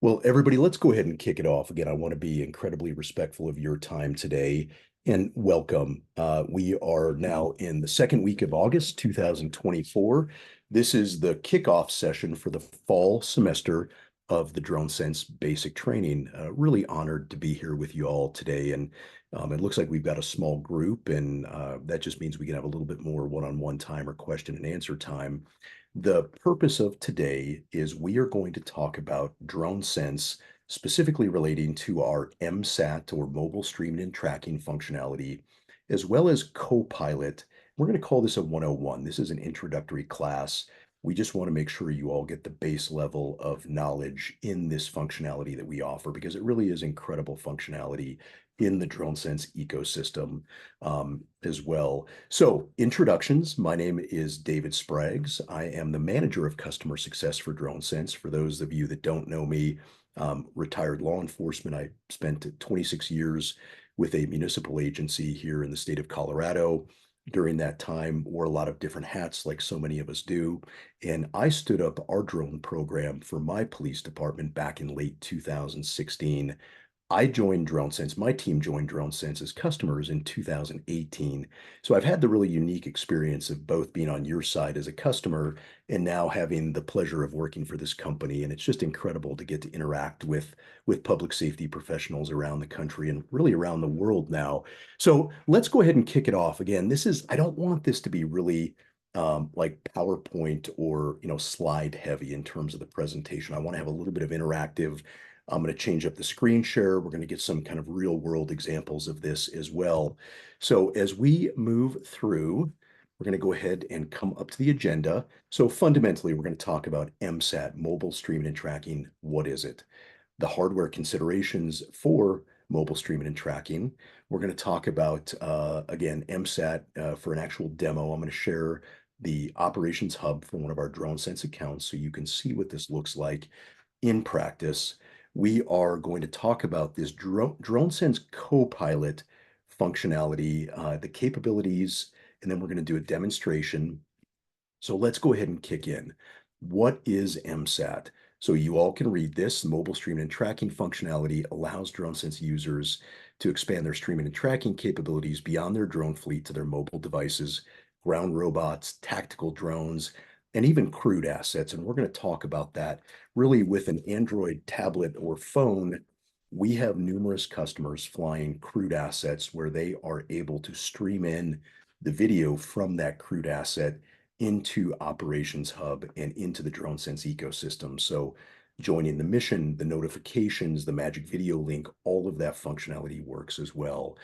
Well, everybody, let's go ahead and kick it off. Again, I want to be incredibly respectful of your time today and welcome. We are now in the second week of August, 2024. This is the kickoff session for the fall semester of the DroneSense basic training. Really honored to be here with you all today. And it looks like we've got a small group, and that just means we can have a little bit more one-on-one time or question and answer time. The purpose of today is we are going to talk about DroneSense, specifically relating to our MSAT or mobile streaming and tracking functionality, as well as CoPilot. We're going to call this a 101. This is an introductory class. We just want to make sure you all get the base level of knowledge in this functionality that we offer because it really is incredible functionality in the DroneSense ecosystem as well. So, introductions. My name is David Spraggs. I am the manager of customer success for DroneSense. For those of you that don't know me, retired law enforcement. I spent 26 years with a municipal agency here in the state of Colorado. During that time, wore a lot of different hats, like so many of us do. And I stood up our drone program for my police department back in late 2016. I joined DroneSense. My team joined DroneSense as customers in 2018. So I've had the really unique experience of both being on your side as a customer and now having the pleasure of working for this company. And it's just incredible to get to interact with public safety professionals around the country and really around the world now. So let's go ahead and kick it off. Again, I don't want this to be really like PowerPoint or slide heavy in terms of the presentation. I want to have a little bit of interactive. I'm going to change up the screen share. We're going to get some kind of real world examples of this as well. So as we move through, we're going to go ahead and come up to the agenda. So fundamentally, we're going to talk about MSAT, mobile streaming and tracking. What is it? The hardware considerations for mobile streaming and tracking. We're going to talk about, again, MSAT for an actual demo. I'm going to share the operations hub for one of our DroneSense accounts so you can see what this looks like in practice. We are going to talk about this DroneSense CoPilot functionality, the capabilities, and then we're going to do a demonstration. So let's go ahead and kick in. What is MSAT? So you all can read this. Mobile streaming and tracking functionality allows DroneSense users to expand their streaming and tracking capabilities beyond their drone fleet to their mobile devices, ground robots, tactical drones, and even crewed assets. And we're going to talk about that really with an Android tablet or phone. We have numerous customers flying crewed assets where they are able to stream in the video from that crewed asset into Operations Hub and into the DroneSense ecosystem. So joining the mission, the notifications, the magic video link, all of that functionality works as well.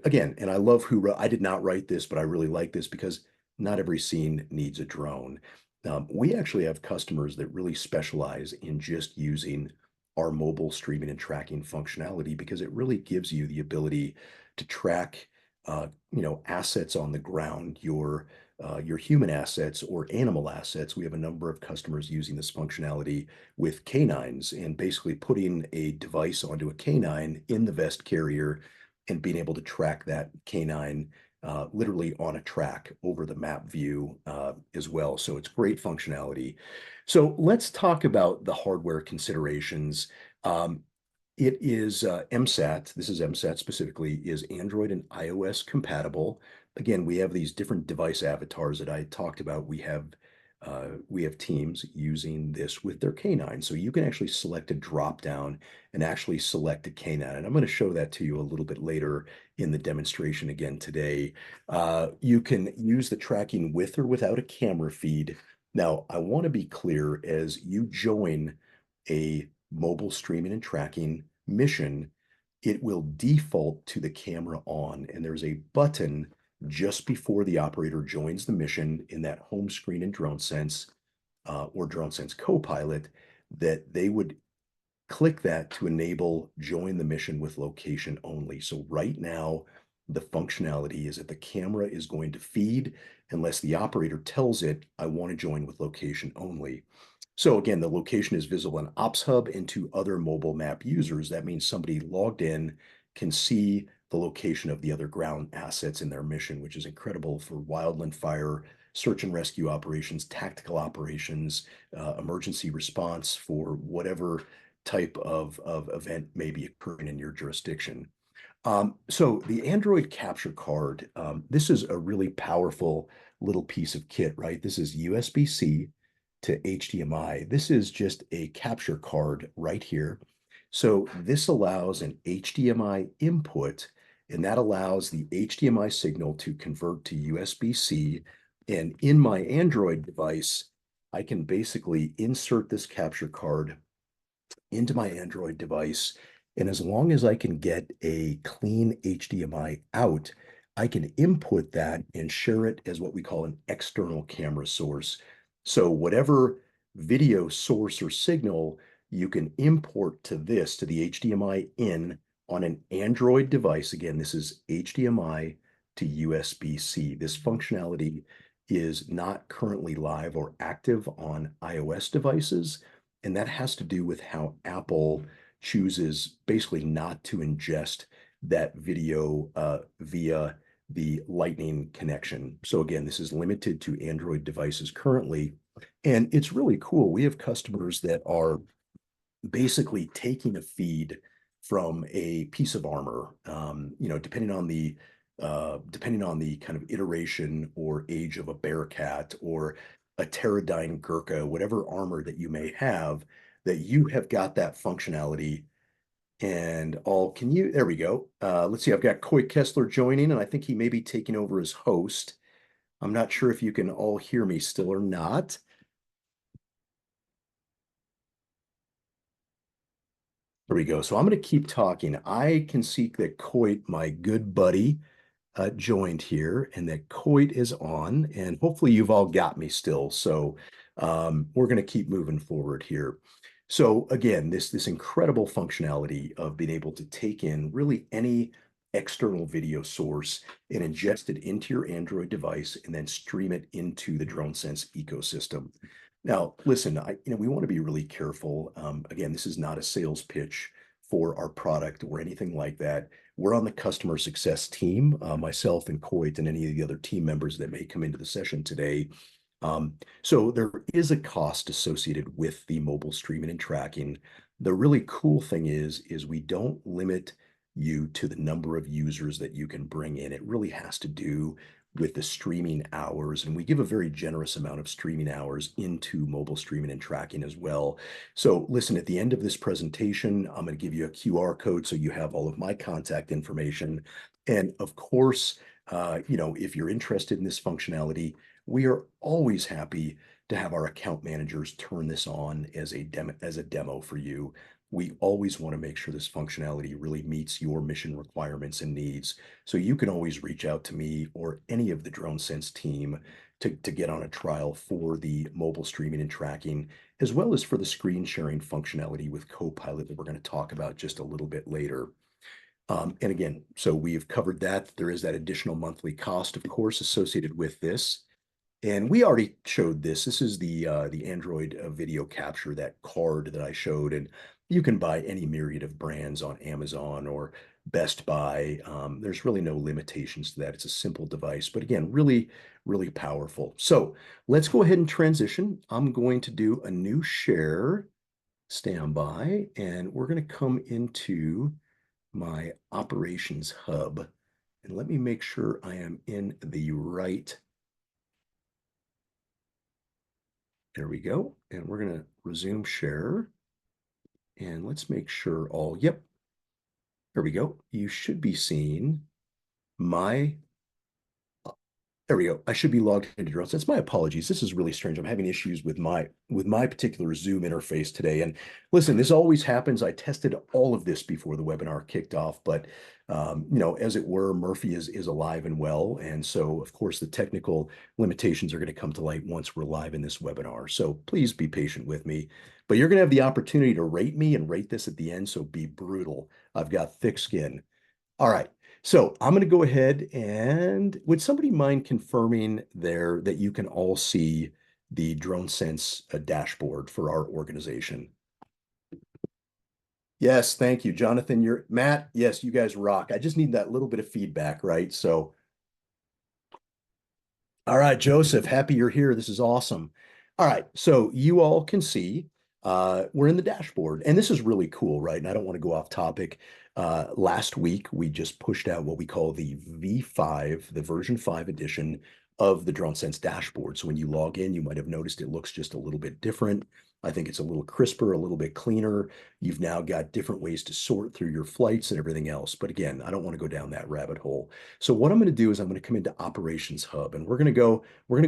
Again, and I love I did not write this, but I really like this because not every scene needs a drone. We actually have customers that really specialize in just using our mobile streaming and tracking functionality because it really gives you the ability to track, assets on the ground, your human assets or animal assets. We have a number of customers using this functionality with canines and basically putting a device onto a canine in the vest carrier and being able to track that canine literally on a track over the map view as well. So it's great functionality. So let's talk about the hardware considerations. It is MSAT. This is MSAT specifically, is Android and iOS compatible. Again, we have these different device avatars that I talked about. We have teams using this with their canine. So you can actually select a drop down and actually select a canine. And I'm going to show that to you a little bit later in the demonstration again today. You can use the tracking with or without a camera feed. Now, I want to be clear as you join a mobile streaming and tracking mission, it will default to the camera on, and there's a button just before the operator joins the mission in that home screen in DroneSense or DroneSense CoPilot that they would click that to enable join the mission with location only. So right now, the functionality is that the camera is going to feed unless the operator tells it, I want to join with location only. So again, the location is visible in Ops Hub and to other mobile map users. That means somebody logged in can see the location of the other ground assets in their mission, which is incredible for wildland fire, search and rescue operations, tactical operations, emergency response for whatever type of event may be occurring in your jurisdiction. So the Android capture card, this is a really powerful little piece of kit, right? This is USB-C to HDMI. This is just a capture card right here. So this allows an HDMI input, and that allows the HDMI signal to convert to USB-C. And in my Android device, I can basically insert this capture card into my Android device. And as long as I can get a clean HDMI out, I can input that and share it as what we call an external camera source. So whatever video source or signal you can import to this, to the HDMI in on an Android device. Again, this is HDMI to USB-C. This functionality is not currently live or active on iOS devices. And that has to do with how Apple chooses basically not to ingest that video via the Lightning connection. So again, this is limited to Android devices currently. And it's really cool. We have customers that are basically taking a feed from a piece of armor, depending on the kind of iteration or age of a Bearcat or a Pterodyne Gurkha, whatever armor that you may have, that you have got that functionality. And there we go. Let's see, I've got Coy Kessler joining, and I think he may be taking over as host. I'm not sure if you can all hear me still or not. There we go. So I'm going to keep talking. I can see that Coit, my good buddy, joined here, and that Coit is on, and hopefully you've all got me still. So we're going to keep moving forward here. So again, this incredible functionality of being able to take in really any external video source and ingest it into your Android device and then stream it into the DroneSense ecosystem. Now, listen, we want to be really careful. Again, this is not a sales pitch for our product or anything like that. We're on the customer success team, myself and Coit and any of the other team members that may come into the session today. So there is a cost associated with the mobile streaming and tracking. The really cool thing is we don't limit you to the number of users that you can bring in. It really has to do with the streaming hours, and we give a very generous amount of streaming hours into mobile streaming and tracking as well. So listen, at the end of this presentation, I'm going to give you a QR code so you have all of my contact information. And of course, if you're interested in this functionality, we are always happy to have our account managers turn this on as a demo for you. We always want to make sure this functionality really meets your mission requirements and needs. So you can always reach out to me or any of the DroneSense team to get on a trial for the mobile streaming and tracking, as well as for the screen sharing functionality with CoPilot that we're going to talk about just a little bit later. And again, so we've covered that. There is that additional monthly cost, of course, associated with this. And we already showed this. This is the Android video capture, that card that I showed. And you can buy any myriad of brands on Amazon or Best Buy. There's really no limitations to that. It's a simple device, but again, really, really powerful. So let's go ahead and transition. I'm going to do a new share. Stand by, and we're going to come into my operations hub. And let me make sure I am in the right. There we go. And we're going to resume share. And let's make sure yep. There we go. You should be seeing there we go. I should be logged into DroneSense. My apologies. This is really strange. I'm having issues with my particular Zoom interface today. And listen, this always happens. I tested all of this before the webinar kicked off, but as it were, Murphy is alive and well. And so, of course, the technical limitations are going to come to light once we're live in this webinar. So please be patient with me. But you're going to have the opportunity to rate me and rate this at the end. So be brutal. I've got thick skin. All right. So I'm going to go ahead and would somebody mind confirming there that you can all see the DroneSense dashboard for our organization? Yes, thank you, Jonathan. Matt. Yes, you guys rock. I just need that little bit of feedback, right? So, all right, Joseph, happy you're here. This is awesome. All right, so you all can see we're in the dashboard. And this is really cool, right? And I don't want to go off topic. Last week, we just pushed out what we call the V5, the version 5 edition of the DroneSense dashboard. So when you log in, you might have noticed it looks just a little bit different. I think it's a little crisper, a little bit cleaner. You've now got different ways to sort through your flights and everything else. But again, I don't want to go down that rabbit hole. So what I'm going to do is I'm going to come into Operations Hub and we're going to go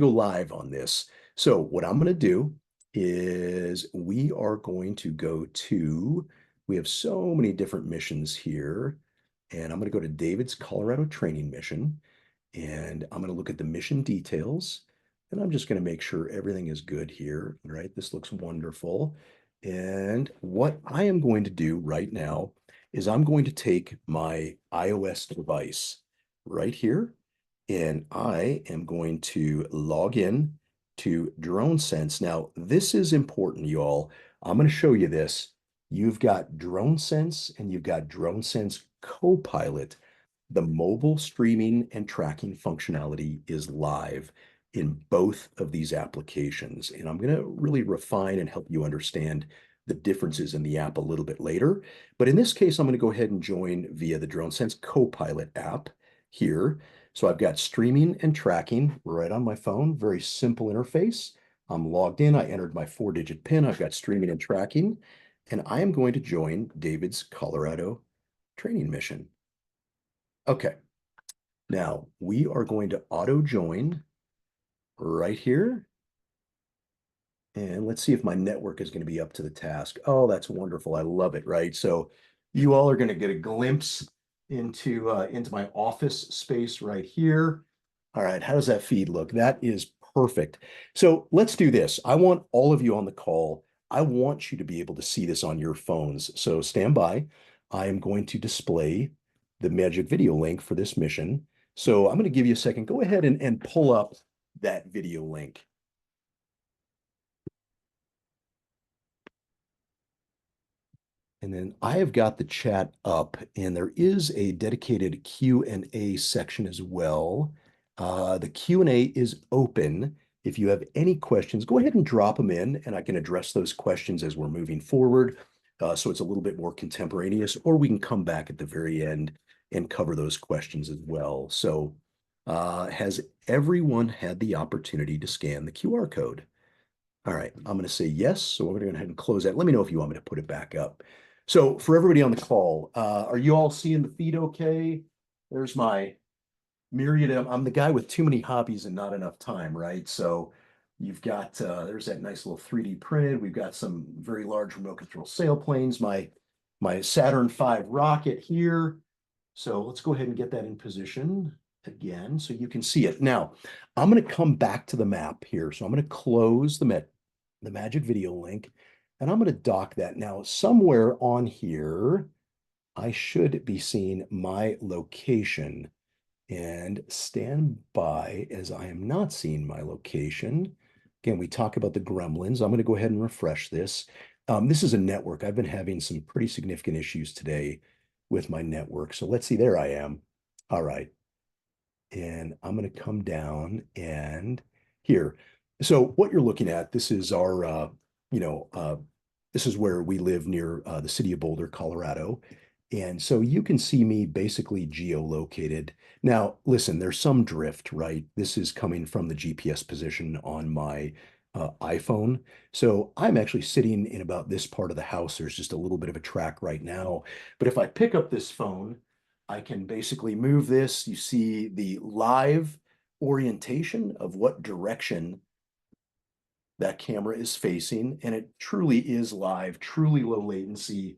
live on this. So what I'm going to do is we are going to go to, we have so many different missions here, and I'm going to go to David's Colorado training mission, and I'm going to look at the mission details, and I'm just going to make sure everything is good here. All right, this looks wonderful. And what I am going to do right now is I'm going to take my iOS device right here, and I am going to log in to DroneSense. Now, this is important, you all. I'm going to show you this. You've got DroneSense and you've got DroneSense CoPilot. The mobile streaming and tracking functionality is live in both of these applications. And I'm going to really refine and help you understand the differences in the app a little bit later. But in this case, I'm going to go ahead and join via the DroneSense CoPilot app here. So I've got streaming and tracking right on my phone, very simple interface. I'm logged in, I entered my 4-digit PIN, I've got streaming and tracking, and I am going to join David's Colorado training mission. Okay, now we are going to auto join right here. And let's see if my network is going to be up to the task. Oh, that's wonderful. I love it, right? So you all are going to get a glimpse into my office space right here. All right, how does that feed look? That is perfect. So let's do this. I want all of you on the call. I want you to be able to see this on your phones. So stand by. I am going to display the magic video link for this mission. So I'm going to give you a second. Go ahead and pull up that video link. And then I have got the chat up, and there is a dedicated Q&A section as well. The Q&A is open. If you have any questions, go ahead and drop them in, and I can address those questions as we're moving forward. So it's a little bit more contemporaneous, or we can come back at the very end and cover those questions as well. So has everyone had the opportunity to scan the QR code? All right, I'm going to say yes. So we're going to go ahead and close that. Let me know if you want me to put it back up. So for everybody on the call, are you all seeing the feed okay? There's my myriad of, I'm the guy with too many hobbies and not enough time, right? So you've got, there's that nice little 3D printed. We've got some very large remote control sailplanes, my Saturn V rocket here. So let's go ahead and get that in position again so you can see it. Now, I'm going to come back to the map here. So I'm going to close the magic video link, and I'm going to dock that. Now, somewhere on here, I should be seeing my location, and stand by as I am not seeing my location. Again, we talk about the gremlins. I'm going to go ahead and refresh this. This is a network. I've been having some pretty significant issues today with my network. So let's see, there I am. All right. And I'm going to come down and here. So what you're looking at, this is our, this is where we live near the city of Boulder, Colorado. And so you can see me basically geolocated. Now, listen, there's some drift, right? This is coming from the GPS position on my iPhone. So I'm actually sitting in about this part of the house. There's just a little bit of a track right now. But if I pick up this phone, I can basically move this. You see the live orientation of what direction that camera is facing, and it truly is live, truly low latency.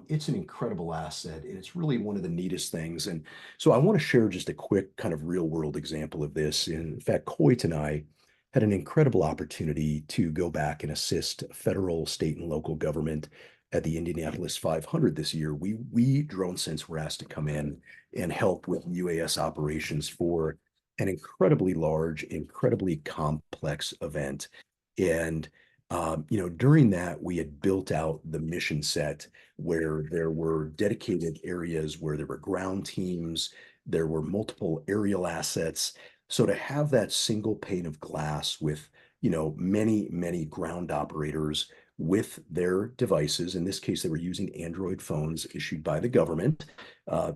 It's an incredible asset, and it's really one of the neatest things. And so I want to share just a quick kind of real world example of this. In fact, Coit and I had an incredible opportunity to go back and assist federal, state, and local government at the Indianapolis 500 this year. We DroneSense were asked to come in and help with UAS operations for an incredibly large, incredibly complex event. And during that, we had built out the mission set where there were dedicated areas where there were ground teams, there were multiple aerial assets. So to have that single pane of glass with, many, many ground operators with their devices. In this case, they were using Android phones issued by the government.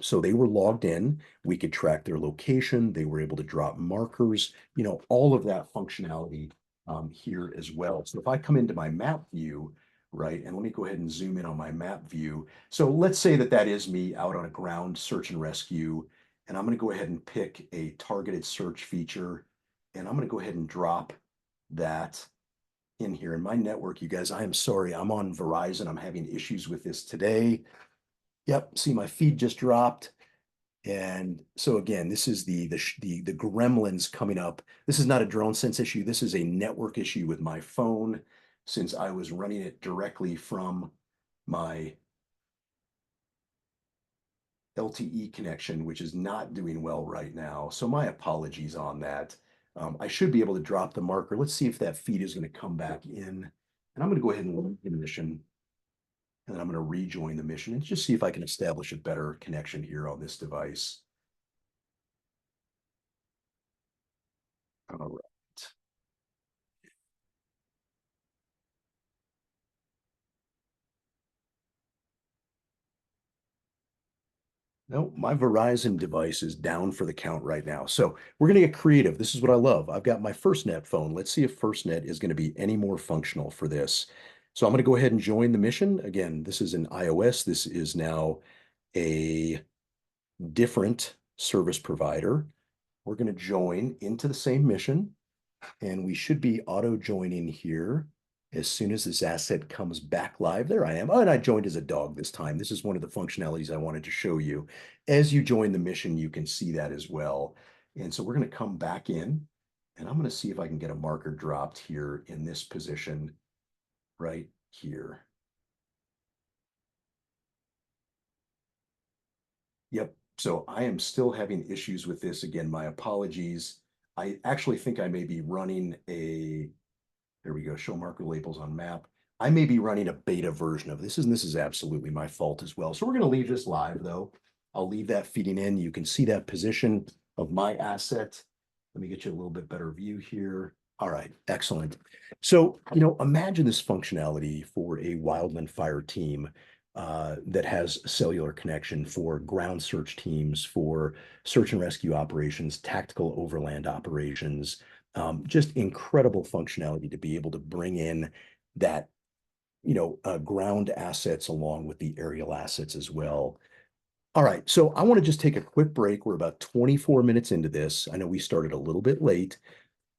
So they were logged in. We could track their location. They were able to drop markers, all of that functionality here as well. So if I come into my map view, right, and let me go ahead and zoom in on my map view. So let's say that is me out on a ground search and rescue, and I'm going to go ahead and pick a targeted search feature, and I'm going to go ahead and drop that in here. In my network, you guys, I am sorry, I'm on Verizon. I'm having issues with this today. Yep, see my feed just dropped. And so again, this is the gremlins coming up. This is not a DroneSense issue. This is a network issue with my phone, since I was running it directly from my LTE connection, which is not doing well right now. So my apologies on that. I should be able to drop the marker. Let's see if that feed is going to come back in. And I'm going to go ahead and leave the mission. And then I'm going to rejoin the mission and just see if I can establish a better connection here on this device. All right. No, my Verizon device is down for the count right now. So we're going to get creative. This is what I love. I've got my FirstNet phone. Let's see if FirstNet is going to be any more functional for this. So I'm going to go ahead and join the mission. Again, this is an iOS. This is now a different service provider. We're going to join into the same mission, and we should be auto joining here as soon as this asset comes back live. There I am. Oh, and I joined as a dog this time. This is one of the functionalities I wanted to show you. As you join the mission, you can see that as well. And so we're going to come back in, and I'm going to see if I can get a marker dropped here in this position right here. Yep. So I am still having issues with this. Again, my apologies. I actually think I may be running there we go, show marker labels on map. I may be running a beta version of this, and this is absolutely my fault as well. So we're going to leave this live, though. I'll leave that feeding in. You can see that position of my asset. Let me get you a little bit better view here. All right, excellent. So, imagine this functionality for a wildland fire team that has cellular connection, for ground search teams, for search and rescue operations, tactical overland operations. Just incredible functionality to be able to bring in that, ground assets along with the aerial assets as well. All right, so I want to just take a quick break. We're about 24 minutes into this. I know we started a little bit late.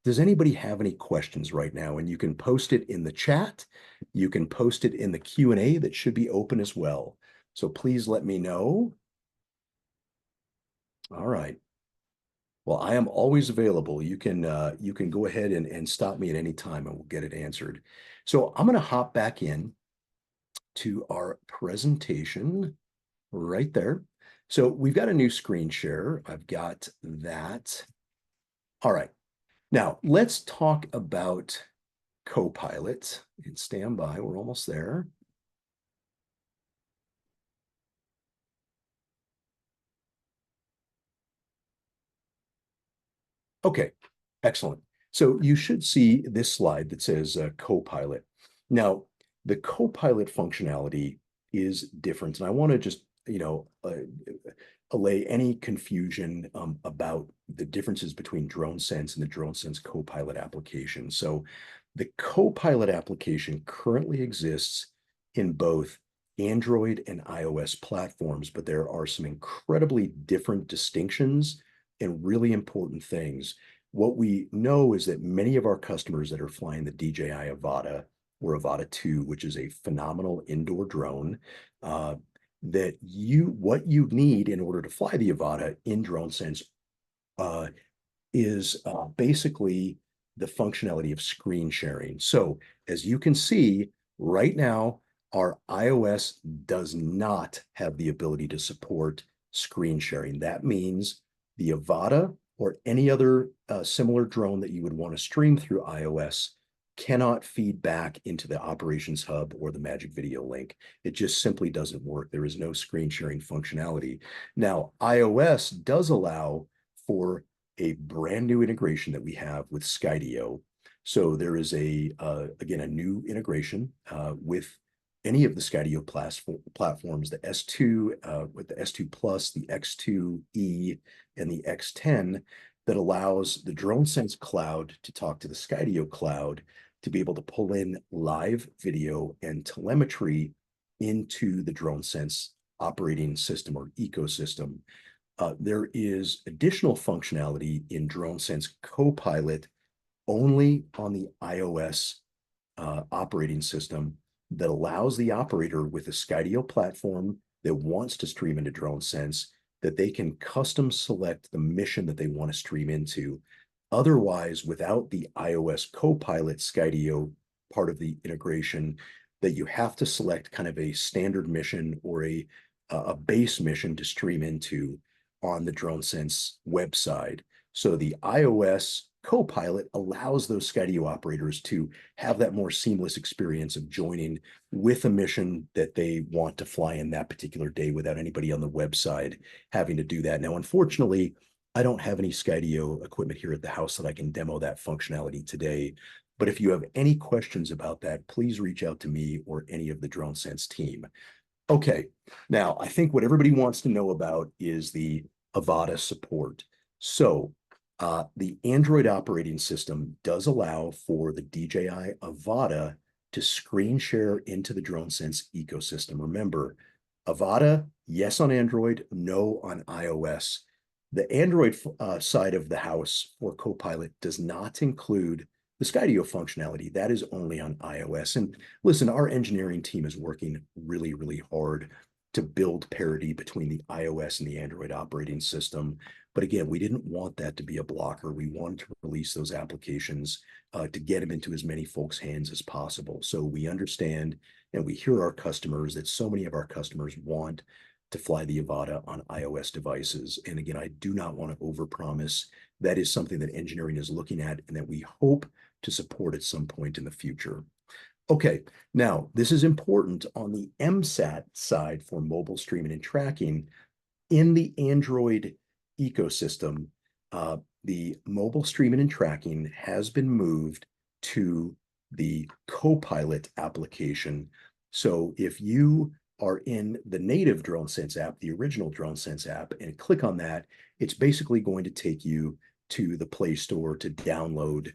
Does anybody have any questions right now? And you can post it in the chat. You can post it in the Q&A that should be open as well. So please let me know. All right. Well, I am always available. You can go ahead and stop me at any time and we'll get it answered. So I'm going to hop back in to our presentation right there. So we've got a new screen share. I've got that. All right. Now let's talk about CoPilot, and stand by. We're almost there. Okay, excellent. So you should see this slide that says CoPilot. Now, the CoPilot functionality is different, and I want to just, allay any confusion about the differences between DroneSense and the DroneSense CoPilot application. So the CoPilot application currently exists in both Android and iOS platforms, but there are some incredibly different distinctions and really important things. What we know is that many of our customers that are flying the DJI Avata or Avata 2, which is a phenomenal indoor drone, that what you need in order to fly the Avata in DroneSense is basically the functionality of screen sharing. So as you can see right now, our iOS does not have the ability to support screen sharing. That means the Avata or any other similar drone that you would want to stream through iOS cannot feed back into the operations hub or the Magic Video Link. It just simply doesn't work. There is no screen sharing functionality. Now, iOS does allow for a brand new integration that we have with Skydio. So there is again, a new integration with any of the Skydio platforms, the S2 with the S2 Plus, the X2E, and the X10 that allows the DroneSense cloud to talk to the Skydio cloud to be able to pull in live video and telemetry into the DroneSense operating system or ecosystem. There is additional functionality in DroneSense CoPilot only on the iOS operating system that allows the operator with a Skydio platform that wants to stream into DroneSense that they can custom select the mission that they want to stream into. Otherwise, without the iOS CoPilot Skydio part of the integration, that you have to select kind of a standard mission or a base mission to stream into on the DroneSense website. So the iOS CoPilot allows those Skydio operators to have that more seamless experience of joining with a mission that they want to fly in that particular day without anybody on the website having to do that. Now, unfortunately, I don't have any Skydio equipment here at the house that I can demo that functionality today. But if you have any questions about that, please reach out to me or any of the DroneSense team. Okay, now I think what everybody wants to know about is the Avata support. So the Android operating system does allow for the DJI Avata to screen share into the DroneSense ecosystem. Remember, Avata, yes on Android, no on iOS. The Android side of the house for CoPilot does not include the Skydio functionality. That is only on iOS. And listen, our engineering team is working really, really hard to build parity between the iOS and the Android operating system. But again, we didn't want that to be a blocker. We wanted to release those applications to get them into as many folks' hands as possible. So we understand and we hear our customers that so many of our customers want to fly the Avata on iOS devices. And again, I do not want to overpromise. That is something that engineering is looking at and that we hope to support at some point in the future. Okay, now this is important on the MSAT side for mobile streaming and tracking. In the Android ecosystem, the mobile streaming and tracking has been moved to the CoPilot application. So if you are in the native DroneSense app, the original DroneSense app, and click on that, it's basically going to take you to the Play Store to download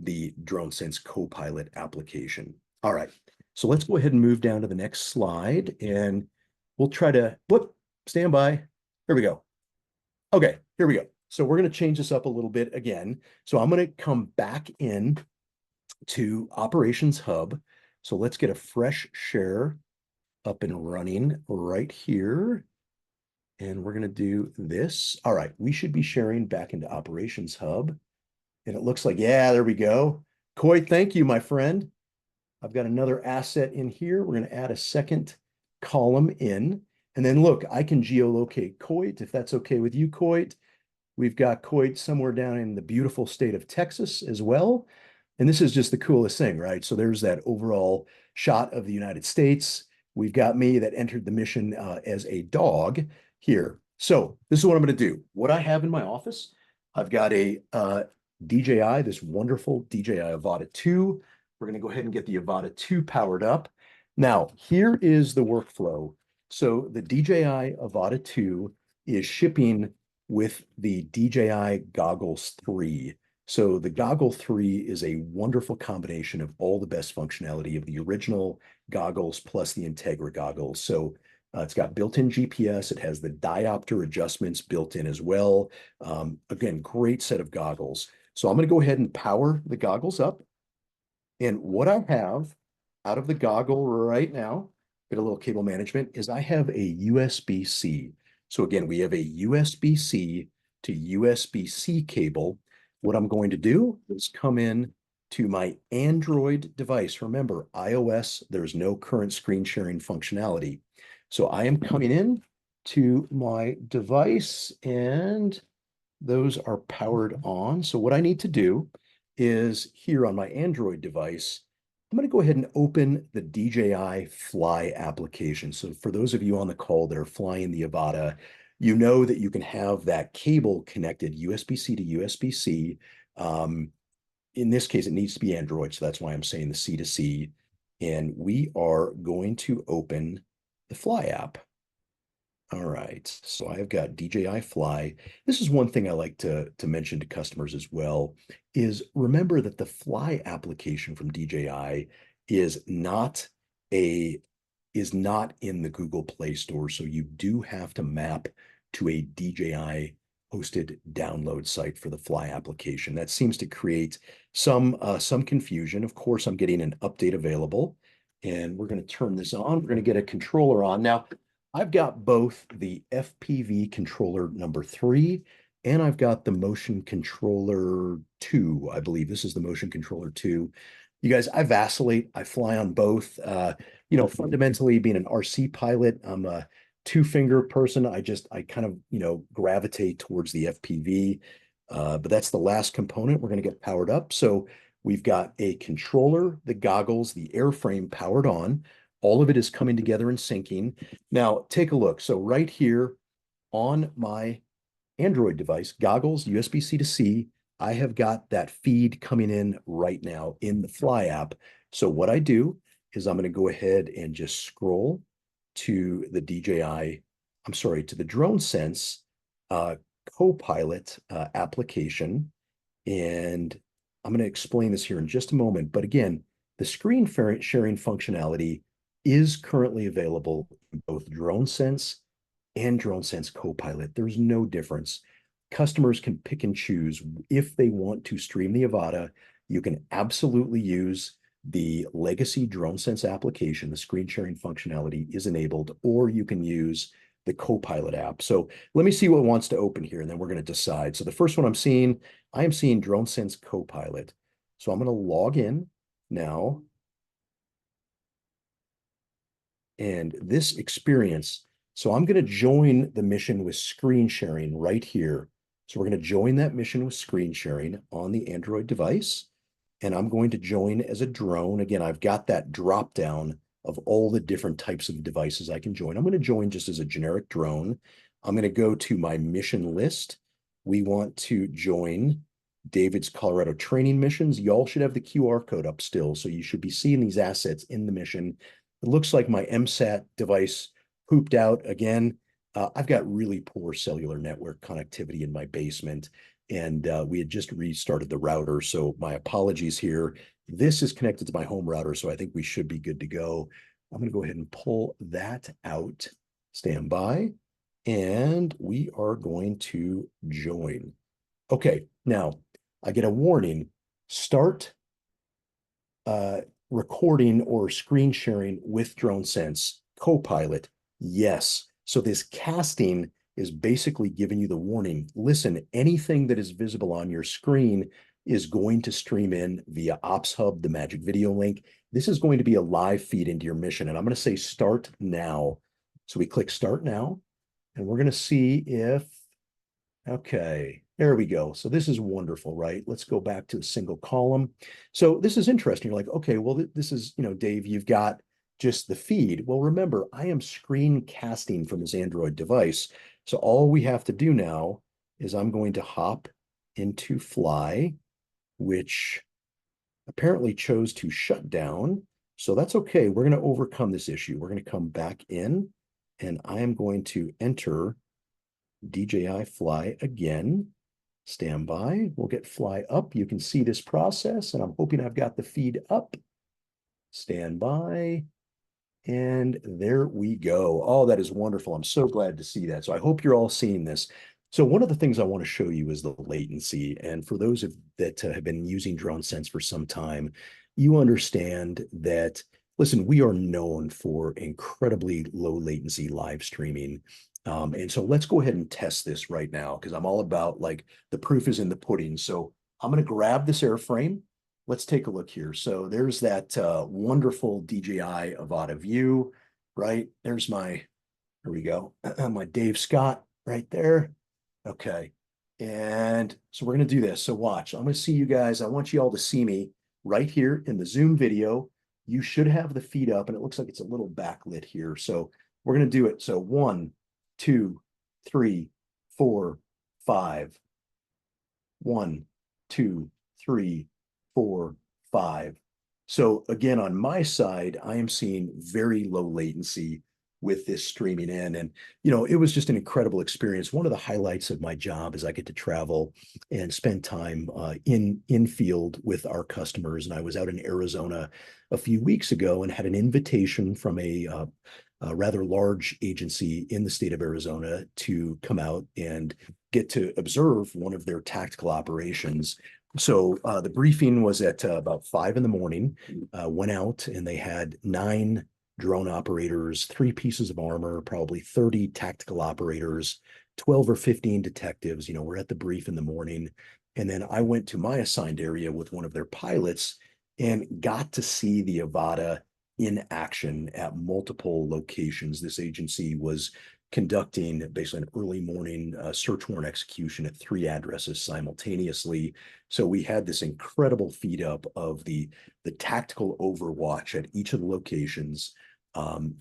the DroneSense CoPilot application. All right, so let's go ahead and move down to the next slide, and we'll try to, stand by. Here we go. Okay, here we go. So we're going to change this up a little bit again. So I'm going to come back in to Operations Hub. So let's get a fresh share up and running right here. And we're going to do this. All right, we should be sharing back into Operations Hub. And it looks like, yeah, there we go. Coy, thank you, my friend. I've got another asset in here. We're going to add a second column in. And then look, I can geolocate Coit, if that's okay with you, Coit. We've got Coit somewhere down in the beautiful state of Texas as well. And this is just the coolest thing, right? So there's that overall shot of the United States. We've got me that entered the mission as a dog here. So this is what I'm going to do. What I have in my office, I've got a DJI, this wonderful DJI Avata 2. We're going to go ahead and get the Avata 2 powered up. Now, here is the workflow. So the DJI Avata 2 is shipping with the DJI Goggles 3. So the Goggle 3 is a wonderful combination of all the best functionality of the original goggles plus the Integra goggles. So it's got built-in GPS. It has the diopter adjustments built in as well. Again, great set of goggles. So I'm going to go ahead and power the goggles up. And what I have out of the goggle right now, get a little cable management, is I have a USB-C. So again, we have a USB-C to USB-C cable. What I'm going to do is come in to my Android device. Remember, iOS, there's no current screen sharing functionality. So I am coming in to my device and those are powered on. So what I need to do is here on my Android device, I'm going to go ahead and open the DJI Fly application. So for those of you on the call that are flying the Avata, you know that you can have that cable connected USB-C to USB-C. in this case, it needs to be Android. So that's why I'm saying the C2C. And we are going to open the Fly app. All right, so I've got DJI Fly. This is one thing I like to mention to customers as well, is remember that the Fly application from DJI is not a is not in the Google Play Store. So you do have to map to a DJI hosted download site for the Fly application. That seems to create some confusion. Of course, I'm getting an update available, and we're going to turn this on. We're going to get a controller on. Now, I've got both the FPV controller number 3 and I've got the motion controller 2. I believe this is the motion controller 2. You guys, I vacillate. I fly on both. Fundamentally being an RC pilot, I'm a two-finger person. I kind of, gravitate towards the FPV. But that's the last component. We're going to get powered up. So we've got a controller, the goggles, the airframe powered on. All of it is coming together and syncing. Now, take a look. So right here on my Android device, goggles, USB-C to C, I have got that feed coming in right now in the Fly app. So what I do is I'm going to go ahead and just scroll to the to the DroneSense CoPilot application. And I'm going to explain this here in just a moment. But again, the screen sharing functionality is currently available in both DroneSense and DroneSense CoPilot. There's no difference. Customers can pick and choose if they want to stream the Avata. You can absolutely use the legacy DroneSense application. The screen sharing functionality is enabled, or you can use the CoPilot app. So let me see what wants to open here, and then we're going to decide. So the first one I am seeing DroneSense CoPilot. So I'm going to log in now. And this experience, so I'm going to join the mission with screen sharing right here. So we're going to join that mission with screen sharing on the Android device. And I'm going to join as a drone. Again, I've got that drop down of all the different types of devices I can join. I'm going to join just as a generic drone. I'm going to go to my mission list. We want to join David's Colorado training missions. Y'all should have the QR code up still. So you should be seeing these assets in the mission. It looks like my MSAT device pooped out again. I've got really poor cellular network connectivity in my basement, and we had just restarted the router. So my apologies here. This is connected to my home router, so I think we should be good to go. I'm going to go ahead and pull that out. Stand by, and we are going to join. Okay, now I get a warning. Start recording or screen sharing with DroneSense CoPilot. Yes. So this casting is basically giving you the warning. Listen, anything that is visible on your screen is going to stream in via Ops Hub, the Magic Video link. This is going to be a live feed into your mission. And I'm going to say start now. So we click start now, and we're going to see if, okay, there we go. So this is wonderful, right? Let's go back to a single column. So this is interesting. You're like, okay, well, this is, Dave, you've got just the feed. Well, remember, I am screen casting from this Android device. So all we have to do now is I'm going to hop into Fly, which apparently chose to shut down. So that's okay. We're going to overcome this issue. We're going to come back in, and I am going to enter DJI Fly again. Stand by. We'll get Fly up. You can see this process, and I'm hoping I've got the feed up. Stand by. And there we go. Oh, that is wonderful. I'm so glad to see that. So I hope you're all seeing this. So one of the things I want to show you is the latency. And for those that have been using DroneSense for some time, you understand that, listen, we are known for incredibly low latency live streaming. And so let's go ahead and test this right now, because I'm all about, like, the proof is in the pudding. So I'm going to grab this airframe. Let's take a look here. So there's that wonderful DJI Avata view, right? There's here we go, my Dave Scott right there. Okay. And so we're going to do this. So watch, I'm going to see you guys. I want you all to see me right here in the Zoom video. You should have the feed up, and it looks like it's a little backlit here. So we're going to do it. So 1, 2, 3, 4, 5. 1, 2, 3, 4, 5. So again, on my side, I am seeing very low latency with this streaming in. And, it was just an incredible experience. One of the highlights of my job is I get to travel and spend time in field with our customers. And I was out in Arizona a few weeks ago and had an invitation from a rather large agency in the state of Arizona to come out and get to observe one of their tactical operations. So the briefing was at about 5 in the morning. Went out and they had 9 drone operators, 3 pieces of armor, probably 30 tactical operators, 12 or 15 detectives. We're at the brief in the morning. And then I went to my assigned area with one of their pilots and got to see the Avata in action at multiple locations. This agency was conducting basically an early morning search warrant execution at 3 addresses simultaneously. So we had this incredible feed up of the tactical overwatch at each of the locations.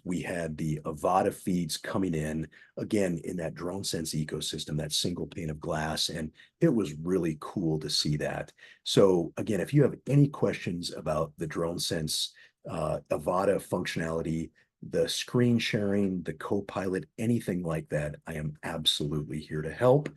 We had the Avata feeds coming in, again, in that DroneSense ecosystem, that single pane of glass, and it was really cool to see that. So again, if you have any questions about the DroneSense Avata functionality, the screen sharing, the CoPilot, anything like that, I am absolutely here to help.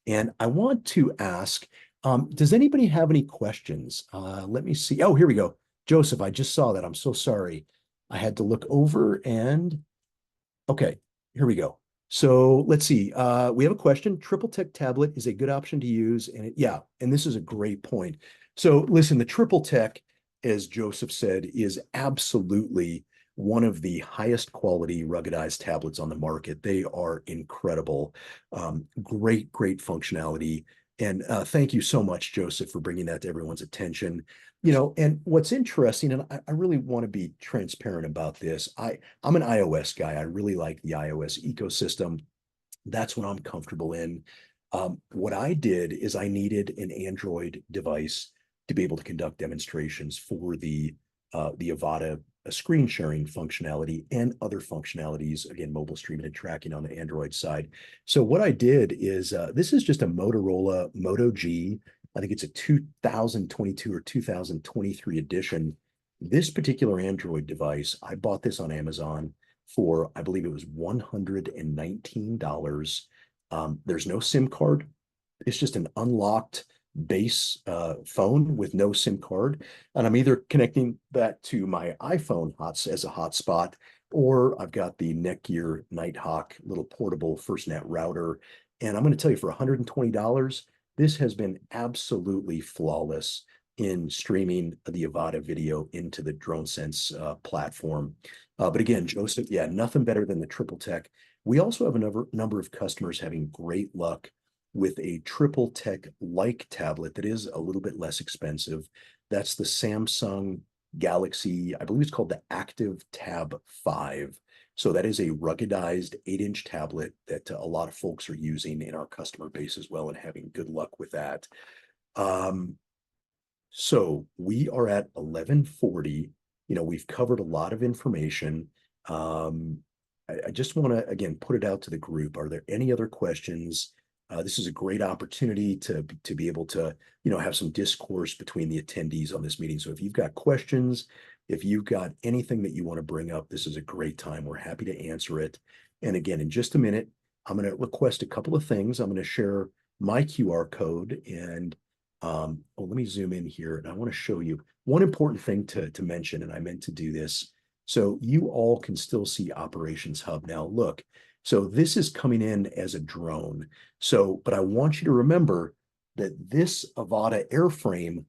And I want to ask, does anybody have any questions? Let me see. Oh, here we go. Joseph, I just saw that. I'm so sorry. I had to look over and, okay, here we go. So let's see. We have a question. Triple Tech tablet is a good option to use. And yeah, and this is a great point. So listen, the Triple Tech, as Joseph said, is absolutely one of the highest quality ruggedized tablets on the market. They are incredible. Great functionality. And thank you so much, Joseph, for bringing that to everyone's attention. And what's interesting, and I really want to be transparent about this. I'm an iOS guy. I really like the iOS ecosystem. That's what I'm comfortable in. What I did is I needed an Android device to be able to conduct demonstrations for the Avata screen sharing functionality and other functionalities, again, mobile streaming and tracking on the Android side. So what I did is this is just a Motorola Moto G. I think it's a 2022 or 2023 edition. This particular Android device, I bought this on Amazon for, I believe it was $119. There's no SIM card. It's just an unlocked base phone with no SIM card. And I'm either connecting that to my iPhone as a hotspot, or I've got the Netgear Nighthawk little portable FirstNet router. And I'm going to tell you, for $120, this has been absolutely flawless in streaming the Avata video into the DroneSense platform. But again, Joseph, yeah, nothing better than the Triple Tech. We also have a number of customers having great luck with a Triple Tech like tablet that is a little bit less expensive. That's the Samsung Galaxy, I believe it's called the Active Tab 5. So that is a ruggedized 8-inch tablet that a lot of folks are using in our customer base as well and having good luck with that. So we are at 11:40. We've covered a lot of information. I just want to, again, put it out to the group. Are there any other questions? This is a great opportunity to be able to, have some discourse between the attendees on this meeting. So if you've got questions, if you've got anything that you want to bring up, this is a great time. We're happy to answer it. And again, in just a minute, I'm going to request a couple of things. I'm going to share my QR code and let me zoom in here, and I want to show you one important thing to mention, and I meant to do this. So you all can still see Operations Hub now. Look, so this is coming in as a drone. So, but I want you to remember that this Avata airframe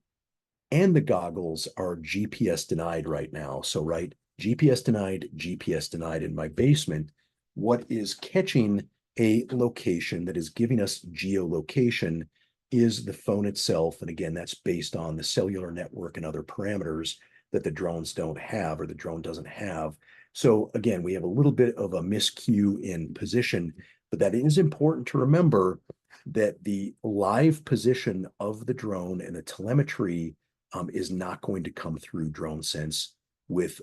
and the goggles are GPS denied right now. So, right, GPS denied in my basement. What is catching a location that is giving us geolocation is the phone itself. And again, that's based on the cellular network and other parameters that the drones don't have, or the drone doesn't have. So again, we have a little bit of a miscue in position, but that is important to remember, that the live position of the drone and the telemetry is not going to come through DroneSense with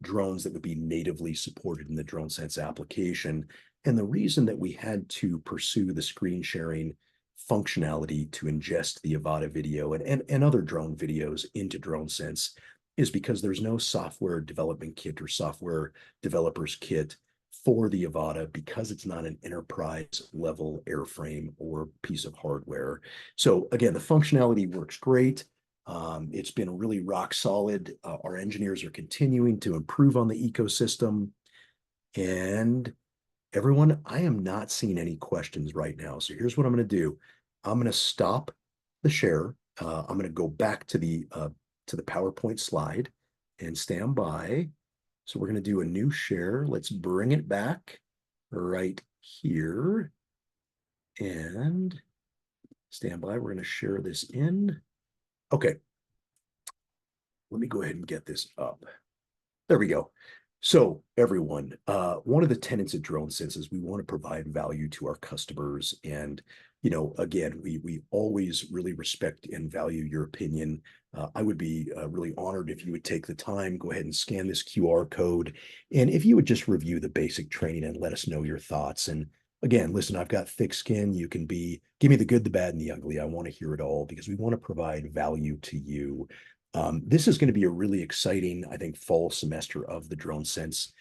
drones that would be natively supported in the DroneSense application. And the reason that we had to pursue the screen sharing functionality to ingest the Avata video and other drone videos into DroneSense is because there's no software development kit or software developers kit for the Avata because it's not an enterprise level airframe or piece of hardware. So again, the functionality works great. It's been really rock solid. Our engineers are continuing to improve on the ecosystem. And everyone, I am not seeing any questions right now. So here's what I'm going to do. I'm going to stop the share. I'm going to go back to the PowerPoint slide and stand by. So we're going to do a new share. Let's bring it back right here and stand by. We're going to share this in. Okay. Let me go ahead and get this up. There we go. So everyone, one of the tenets of DroneSense is we want to provide value to our customers. And, you know, again, we always really respect and value your opinion. I would be really honored if you would take the time, go ahead and scan this QR code. And if you would just review the basic training and let us know your thoughts. And again, listen, I've got thick skin. You can give me the good, the bad, and the ugly. I want to hear it all because we want to provide value to you. This is going to be a really exciting, I think, fall semester of the DroneSense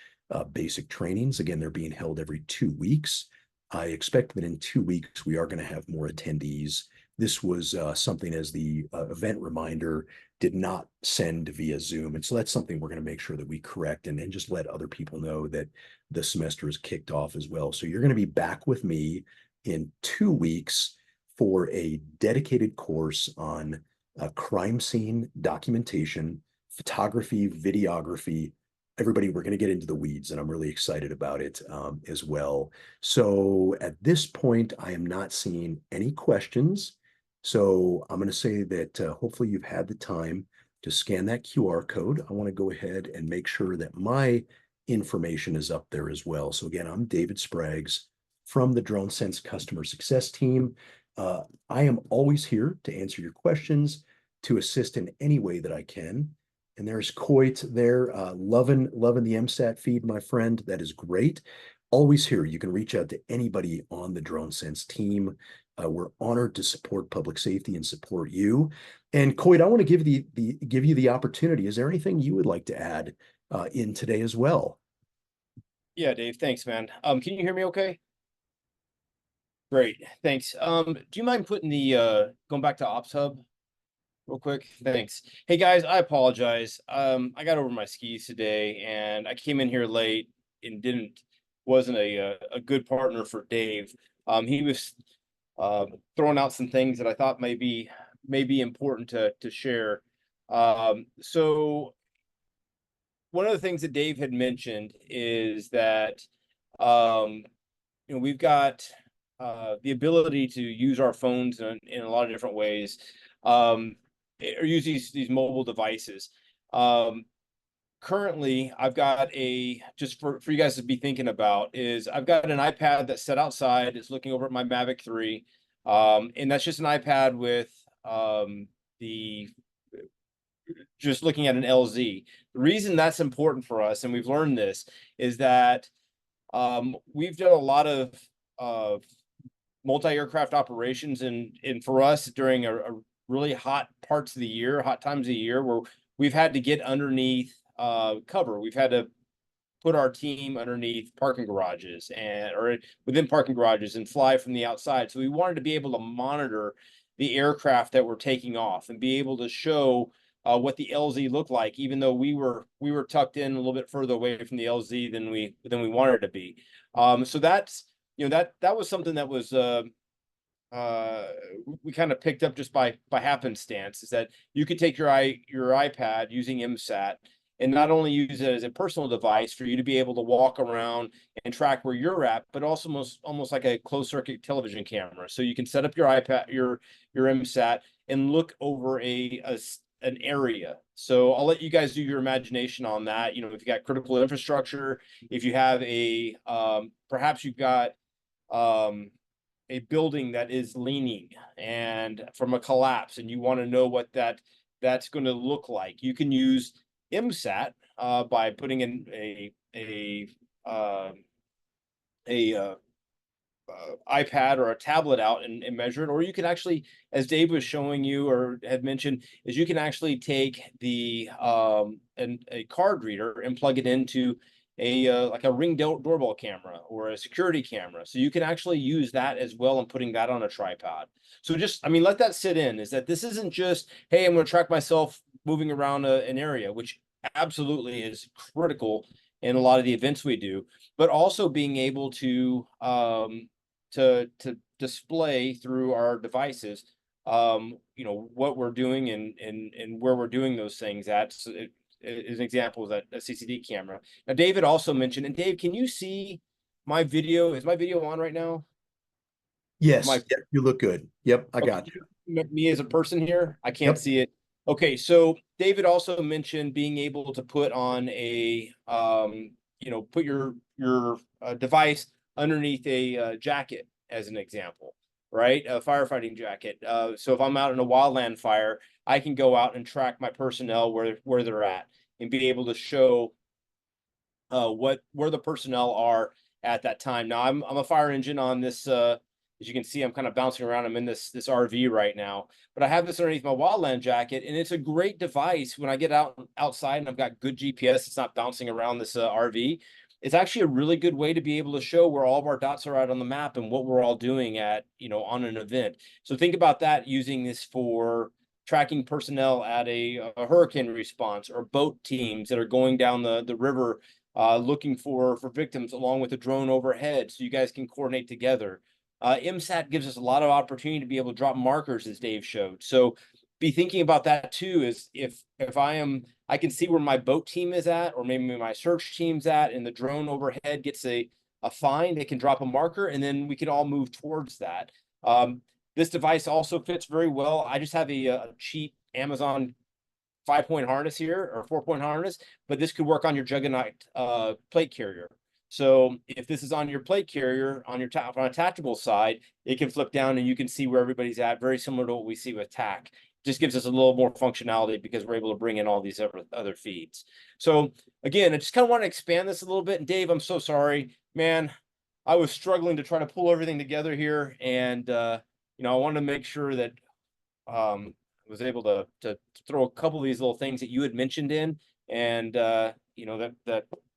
basic trainings. Again, they're being held every 2 weeks. I expect that in 2 weeks, we are going to have more attendees. This was something as the event reminder did not send via Zoom. And so that's something we're going to make sure that we correct and just let other people know that the semester is kicked off as well. So you're going to be back with me in 2 weeks for a dedicated course on crime scene documentation, photography, videography. Everybody, we're going to get into the weeds, and I'm really excited about it as well. So at this point, I am not seeing any questions. So I'm going to say that hopefully you've had the time to scan that QR code. I want to go ahead and make sure that my information is up there as well. So again, I'm David Spraggs from the DroneSense customer success team. I am always here to answer your questions, to assist in any way that I can. And there's Coit there, loving the MSAT feed, my friend. That is great. Always here. You can reach out to anybody on the DroneSense team. We're honored to support public safety and support you. And Coit, I want to give you the opportunity. Is there anything you would like to add in today as well? Yeah, Dave, thanks, man. Can you hear me okay? Great, thanks. Do you mind putting the going back to Ops Hub real quick? Thanks. Hey guys, I apologize. I got over my skis today and I came in here late and wasn't a good partner for Dave. He was throwing out some things that I thought may be important to share. So one of the things that Dave had mentioned is that we've got the ability to use our phones in a lot of different ways, or use these mobile devices. Currently, I've got just for you guys to be thinking about is I've got an iPad that's set outside. It's looking over at my Mavic 3, and that's just an iPad with just looking at an LZ. The reason that's important for us, and we've learned this, is that we've done a lot of multi-aircraft operations, and for us during a really hot times of the year where we've had to get underneath cover. We've had to put our team underneath parking garages or within parking garages and fly from the outside. So we wanted to be able to monitor the aircraft that were taking off and be able to show what the LZ looked like, even though we were tucked in a little bit further away from the LZ than we wanted to be. So that's that was something that was we kind of picked up just by happenstance, is that you could take your iPad using MSAT and not only use it as a personal device for you to be able to walk around and track where you're at, but also almost like a closed circuit television camera. So you can set up your iPad, your MSAT, and look over an area. So I'll let you guys do your imagination on that. If you got critical infrastructure, if you have perhaps you've got a building that is leaning and from a collapse, and you want to know what that's going to look like, you can use MSAT by putting in a iPad or a tablet out and measure it, or you can actually, as Dave was showing you or had mentioned, is you can actually take the a card reader and plug it into a like a Ring doorbell camera or a security camera. So you can actually use that as well and putting that on a tripod. So just, I mean, let that sit in, is that this isn't just, hey, I'm going to track myself moving around an area, which absolutely is critical in a lot of the events we do, but also being able to display through our devices, what we're doing and where we're doing those things at. So as an example is that a CCD camera. Now, David also mentioned, and Dave, can you see my video? Is my video on right now? Yes, My yep, you look good. Yep, I Okay, got you. me as a person here, I can't Yep. see it. Okay, so David also mentioned being able to put on put your device underneath a jacket as an example, right? A firefighting jacket. So if I'm out in a wildland fire, I can go out and track my personnel where they're at and be able to show where the personnel are at that time. Now I'm a fire engine on this. As you can see, I'm kind of bouncing around. I'm in this RV right now, but I have this underneath my wildland jacket, and it's a great device when I get outside and I've got good GPS. It's not bouncing around this RV. It's actually a really good way to be able to show where all of our dots are out on the map and what we're all doing at on an event. So think about that, using this for tracking personnel at a hurricane response or boat teams that are going down the river looking for victims along with a drone overhead, so you guys can coordinate together. MSAT gives us a lot of opportunity to be able to drop markers, as Dave showed. So be thinking about that too. Is if I can see where my boat team is at, or maybe my search team's at, and the drone overhead gets a find, it can drop a marker, and then we can all move towards that. This device also fits very well. I just have a cheap Amazon 5-point harness here, or 4-point harness, but this could work on your Juggernaut plate carrier. So if this is on your plate carrier on on a tactical side, it can flip down and you can see where everybody's at, very similar to what we see with TAC. Just gives us a little more functionality because we're able to bring in all these other feeds. So again, I just kind of want to expand this a little bit. And Dave, I'm so sorry, man. I was struggling to try to pull everything together here, and I wanted to make sure that was able to throw a couple of these little things that you had mentioned in, and that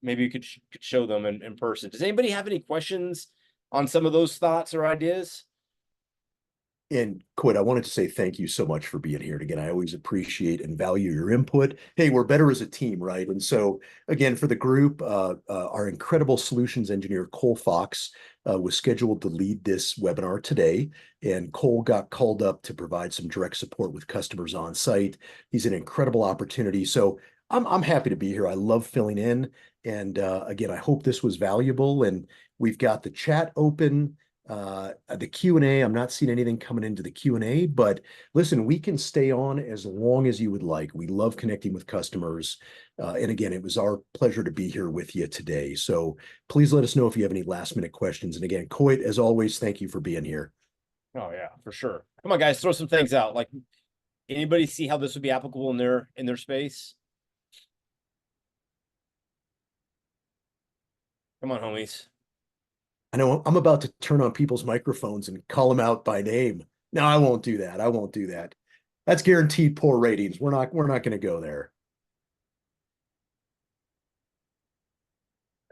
maybe you could show them in person. Does anybody have any questions on some of those thoughts or ideas? And Quinn, I wanted to say thank you so much for being here. And again, I always appreciate and value your input. Hey, we're better as a team, right? And so, again, for the group, our incredible solutions engineer, Cole Fox, was scheduled to lead this webinar today. And Cole got called up to provide some direct support with customers on site. He's an incredible opportunity. So I'm happy to be here. I love filling in. And again, I hope this was valuable. And we've got the chat open. The Q&A, I'm not seeing anything coming into the Q&A, but listen, we can stay on as long as you would like. We love connecting with customers. And again, it was our pleasure to be here with you today. So please let us know if you have any last minute questions. And again, Coit, as always, thank you for being here. Oh yeah, for sure. Come on, guys, throw some things out. Like, anybody see how this would be applicable in their space? Come on, homies. I know I'm about to turn on people's microphones and call them out by name. No, I won't do that. I won't do that. That's guaranteed poor ratings. We're not going to go there.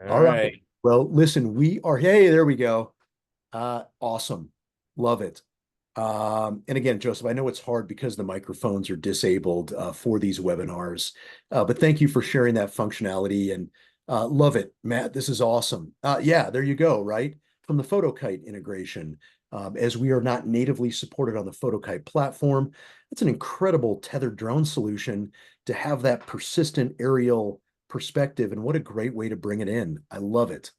All All right. right. Well, listen, hey, there we go. Awesome. Love it. And again, Joseph, I know it's hard because the microphones are disabled for these webinars, but thank you for sharing that functionality and love it, Matt. This is awesome. Yeah, there you go, right? From the PhotoKite integration, as we are not natively supported on the PhotoKite platform, it's an incredible tethered drone solution to have that persistent aerial perspective. And what a great way to bring it in. I love it.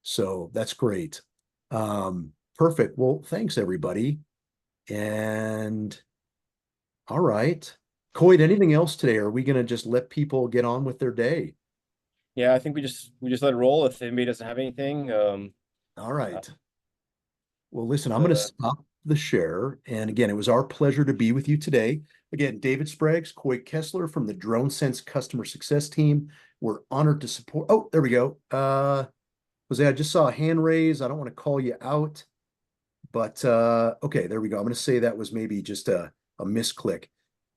So that's great. Perfect. Well, thanks, everybody. And all right. Coit, anything else today? Or are we going to just let people get on with their day? Yeah, I think we just let it roll. If anybody doesn't have anything, All right. Well, listen, I'm going to the stop the share. And again, it was our pleasure to be with you today. Again, David Spraggs, Coit Kessler from the DroneSense customer success team. We're honored to support. Oh, there we go. Jose, I just saw a hand raise. I don't want to call you out, but okay, there we go. I'm going to say that was maybe just a misclick.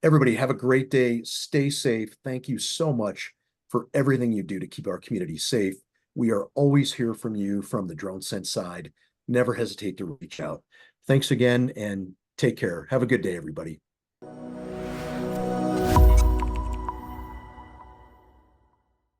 Everybody have a great day. Stay safe. Thank you so much for everything you do to keep our community safe. We are always here from you from the DroneSense side. Never hesitate to reach out. Thanks again and take care. Have a good day, everybody.